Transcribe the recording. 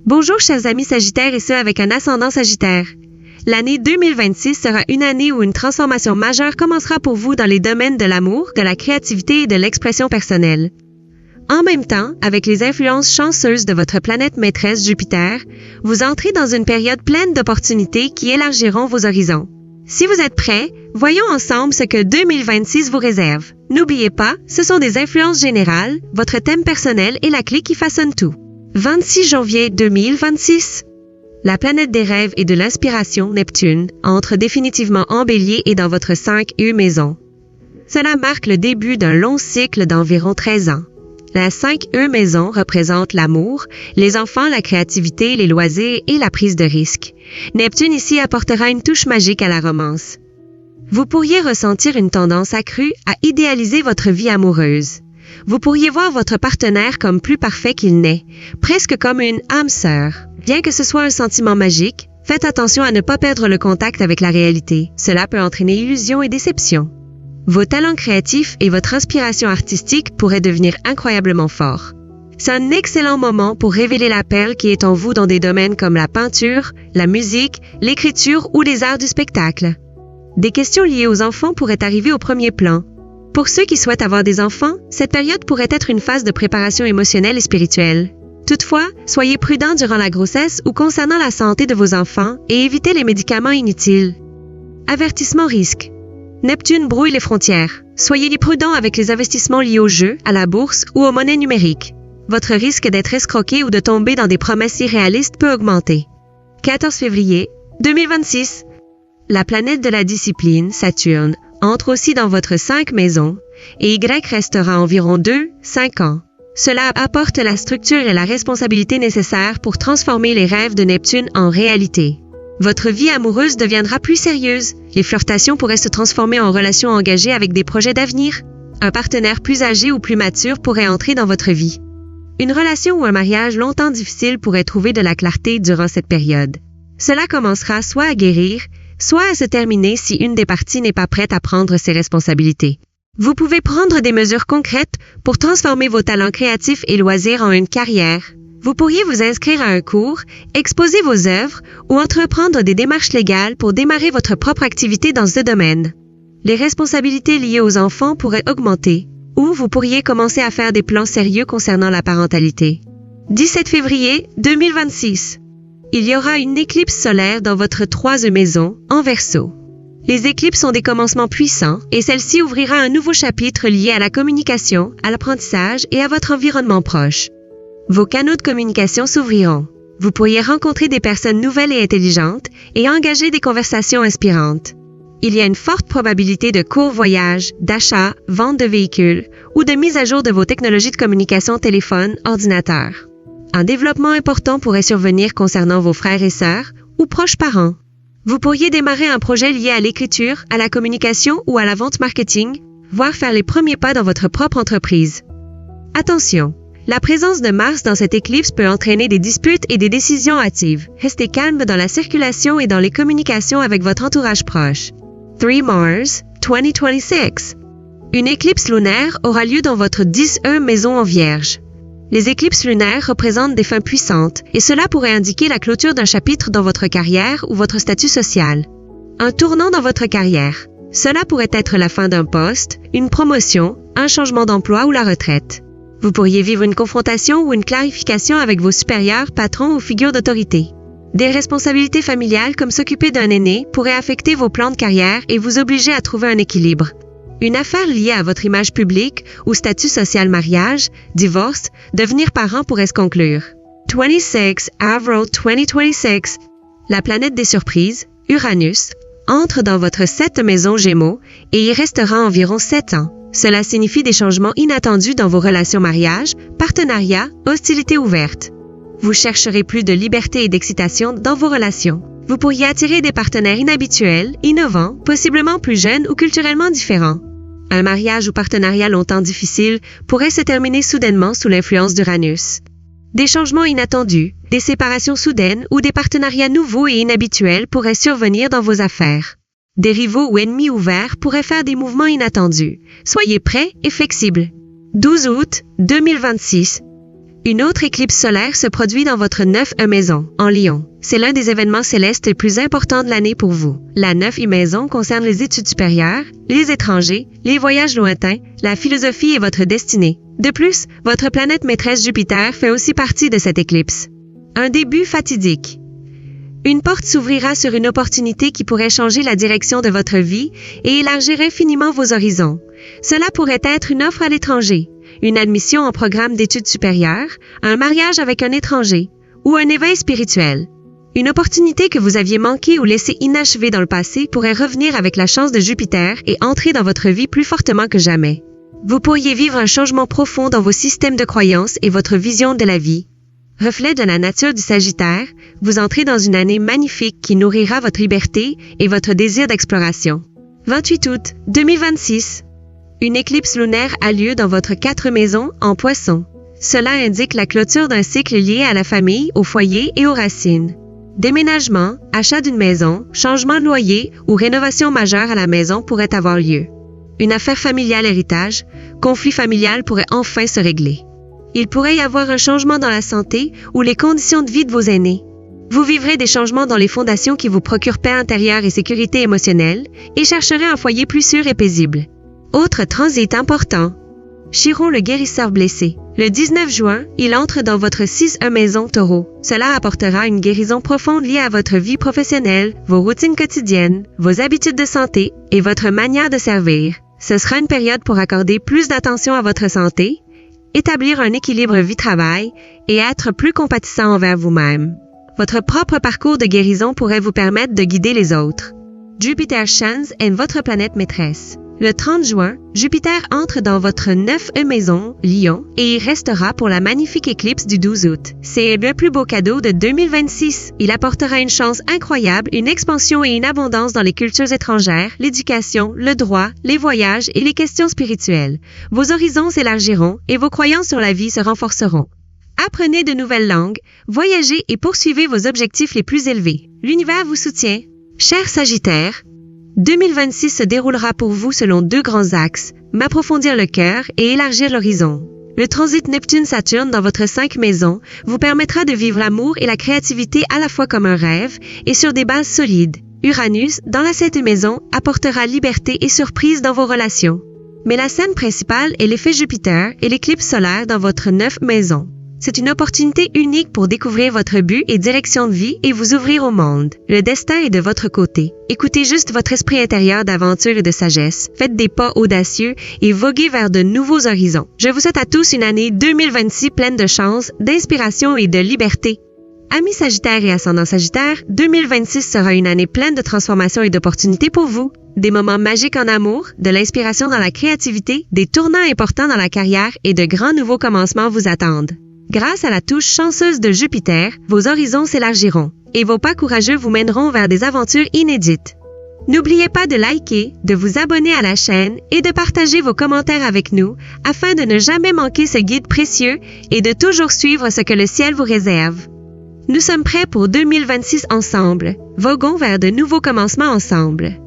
Bonjour chers amis Sagittaires et ceux avec un ascendant Sagittaire. L'année 2026 sera une année où une transformation majeure commencera pour vous dans les domaines de l'amour, de la créativité et de l'expression personnelle. En même temps, avec les influences chanceuses de votre planète maîtresse Jupiter, vous entrez dans une période pleine d'opportunités qui élargiront vos horizons. Si vous êtes prêts, voyons ensemble ce que 2026 vous réserve. N'oubliez pas, ce sont des influences générales, votre thème personnel est la clé qui façonne tout. 26 janvier 2026. La planète des rêves et de l'inspiration, Neptune, entre définitivement en Bélier et dans votre 5e maison. Cela marque le début d'un long cycle d'environ 13 ans. La 5e maison représente l'amour, les enfants, la créativité, les loisirs et la prise de risque. Neptune ici apportera une touche magique à la romance. Vous pourriez ressentir une tendance accrue à idéaliser votre vie amoureuse. Vous pourriez voir votre partenaire comme plus parfait qu'il n'est, presque comme une âme sœur. Bien que ce soit un sentiment magique, faites attention à ne pas perdre le contact avec la réalité. Cela peut entraîner illusion et déception. Vos talents créatifs et votre inspiration artistique pourraient devenir incroyablement forts. C'est un excellent moment pour révéler la perle qui est en vous dans des domaines comme la peinture, la musique, l'écriture ou les arts du spectacle. Des questions liées aux enfants pourraient arriver au premier plan. Pour ceux qui souhaitent avoir des enfants, cette période pourrait être une phase de préparation émotionnelle et spirituelle. Toutefois, soyez prudents durant la grossesse ou concernant la santé de vos enfants et évitez les médicaments inutiles. Avertissement risque. Neptune brouille les frontières. Soyez prudents avec les investissements liés au jeu, à la bourse ou aux monnaies numériques. Votre risque d'être escroqué ou de tomber dans des promesses irréalistes peut augmenter. 14 février 2026. La planète de la discipline, Saturne, entre aussi dans votre 5e maison et Y restera environ 2-5 ans. Cela apporte la structure et la responsabilité nécessaires pour transformer les rêves de Neptune en réalité. Votre vie amoureuse deviendra plus sérieuse. Les flirtations pourraient se transformer en relations engagées avec des projets d'avenir. Un partenaire plus âgé ou plus mature pourrait entrer dans votre vie. Une relation ou un mariage longtemps difficile pourrait trouver de la clarté durant cette période. Cela commencera soit à guérir, soit à se terminer si une des parties n'est pas prête à prendre ses responsabilités. Vous pouvez prendre des mesures concrètes pour transformer vos talents créatifs et loisirs en une carrière. Vous pourriez vous inscrire à un cours, exposer vos œuvres ou entreprendre des démarches légales pour démarrer votre propre activité dans ce domaine. Les responsabilités liées aux enfants pourraient augmenter ou vous pourriez commencer à faire des plans sérieux concernant la parentalité. 17 février 2026. Il y aura une éclipse solaire dans votre 3e maison, en Verseau. Les éclipses sont des commencements puissants et celle-ci ouvrira un nouveau chapitre lié à la communication, à l'apprentissage et à votre environnement proche. Vos canaux de communication s'ouvriront. Vous pourriez rencontrer des personnes nouvelles et intelligentes et engager des conversations inspirantes. Il y a une forte probabilité de courts voyages, d'achats, vente de véhicules ou de mise à jour de vos technologies de communication téléphone, ordinateur. Un développement important pourrait survenir concernant vos frères et sœurs ou proches parents. Vous pourriez démarrer un projet lié à l'écriture, à la communication ou à la vente marketing, voire faire les premiers pas dans votre propre entreprise. Attention! La présence de Mars dans cette éclipse peut entraîner des disputes et des décisions hâtives. Restez calme dans la circulation et dans les communications avec votre entourage proche. 3 Mars 2026. Une éclipse lunaire aura lieu dans votre 10e maison en Vierge. Les éclipses lunaires représentent des fins puissantes et cela pourrait indiquer la clôture d'un chapitre dans votre carrière ou votre statut social. Un tournant dans votre carrière. Cela pourrait être la fin d'un poste, une promotion, un changement d'emploi ou la retraite. Vous pourriez vivre une confrontation ou une clarification avec vos supérieurs, patrons ou figures d'autorité. Des responsabilités familiales comme s'occuper d'un aîné pourraient affecter vos plans de carrière et vous obliger à trouver un équilibre. Une affaire liée à votre image publique ou statut social mariage, divorce, devenir parent pourrait se conclure. 26 avril 2026. La planète des surprises, Uranus, entre dans votre 7e maison Gémeaux et y restera environ 7 ans. Cela signifie des changements inattendus dans vos relations mariage, partenariat, hostilités ouvertes. Vous chercherez plus de liberté et d'excitation dans vos relations. Vous pourriez attirer des partenaires inhabituels, innovants, possiblement plus jeunes ou culturellement différents. Un mariage ou partenariat longtemps difficile pourrait se terminer soudainement sous l'influence d'Uranus. Des changements inattendus, des séparations soudaines ou des partenariats nouveaux et inhabituels pourraient survenir dans vos affaires. Des rivaux ou ennemis ouverts pourraient faire des mouvements inattendus. Soyez prêts et flexibles. 12 août 2026. Une autre éclipse solaire se produit dans votre 9e maison, en Lion. C'est l'un des événements célestes les plus importants de l'année pour vous. La 9e maison concerne les études supérieures, les étrangers, les voyages lointains, la philosophie et votre destinée. De plus, votre planète maîtresse Jupiter fait aussi partie de cette éclipse. Un début fatidique. Une porte s'ouvrira sur une opportunité qui pourrait changer la direction de votre vie et élargir infiniment vos horizons. Cela pourrait être une offre à l'étranger, une admission en programme d'études supérieures, un mariage avec un étranger ou un éveil spirituel. Une opportunité que vous aviez manquée ou laissée inachevée dans le passé pourrait revenir avec la chance de Jupiter et entrer dans votre vie plus fortement que jamais. Vous pourriez vivre un changement profond dans vos systèmes de croyances et votre vision de la vie. Reflet de la nature du Sagittaire, vous entrez dans une année magnifique qui nourrira votre liberté et votre désir d'exploration. 28 août 2026. Une éclipse lunaire a lieu dans votre 4e maison en Poissons. Cela indique la clôture d'un cycle lié à la famille, au foyer et aux racines. Déménagement, achat d'une maison, changement de loyer ou rénovation majeure à la maison pourrait avoir lieu. Une affaire familiale héritage, conflit familial pourrait enfin se régler. Il pourrait y avoir un changement dans la santé ou les conditions de vie de vos aînés. Vous vivrez des changements dans les fondations qui vous procurent paix intérieure et sécurité émotionnelle et chercherez un foyer plus sûr et paisible. Autre transit important. Chiron le guérisseur blessé. Le 19 juin, il entre dans votre 6e maison Taureau. Cela apportera une guérison profonde liée à votre vie professionnelle, vos routines quotidiennes, vos habitudes de santé et votre manière de servir. Ce sera une période pour accorder plus d'attention à votre santé, établir un équilibre vie-travail et être plus compatissant envers vous-même. Votre propre parcours de guérison pourrait vous permettre de guider les autres. Jupiter Chance est votre planète maîtresse. Le 30 juin, Jupiter entre dans votre 9e maison, Lion, et y restera pour la magnifique éclipse du 12 août. C'est le plus beau cadeau de 2026. Il apportera une chance incroyable, une expansion et une abondance dans les cultures étrangères, l'éducation, le droit, les voyages et les questions spirituelles. Vos horizons s'élargiront et vos croyances sur la vie se renforceront. Apprenez de nouvelles langues, voyagez et poursuivez vos objectifs les plus élevés. L'univers vous soutient. Cher Sagittaire, 2026 se déroulera pour vous selon 2 grands axes, m'approfondir le cœur et élargir l'horizon. Le transit Neptune-Saturne dans votre 5e maison vous permettra de vivre l'amour et la créativité à la fois comme un rêve et sur des bases solides. Uranus, dans la 7e maison, apportera liberté et surprise dans vos relations. Mais la scène principale est l'effet Jupiter et l'éclipse solaire dans votre 9e maison. C'est une opportunité unique pour découvrir votre but et direction de vie et vous ouvrir au monde. Le destin est de votre côté. Écoutez juste votre esprit intérieur d'aventure et de sagesse. Faites des pas audacieux et voguez vers de nouveaux horizons. Je vous souhaite à tous une année 2026 pleine de chance, d'inspiration et de liberté. Amis Sagittaires et ascendant Sagittaire, 2026 sera une année pleine de transformations et d'opportunités pour vous. Des moments magiques en amour, de l'inspiration dans la créativité, des tournants importants dans la carrière et de grands nouveaux commencements vous attendent. Grâce à la touche chanceuse de Jupiter, vos horizons s'élargiront et vos pas courageux vous mèneront vers des aventures inédites. N'oubliez pas de liker, de vous abonner à la chaîne et de partager vos commentaires avec nous afin de ne jamais manquer ce guide précieux et de toujours suivre ce que le ciel vous réserve. Nous sommes prêts pour 2026 ensemble. Voguons vers de nouveaux commencements ensemble.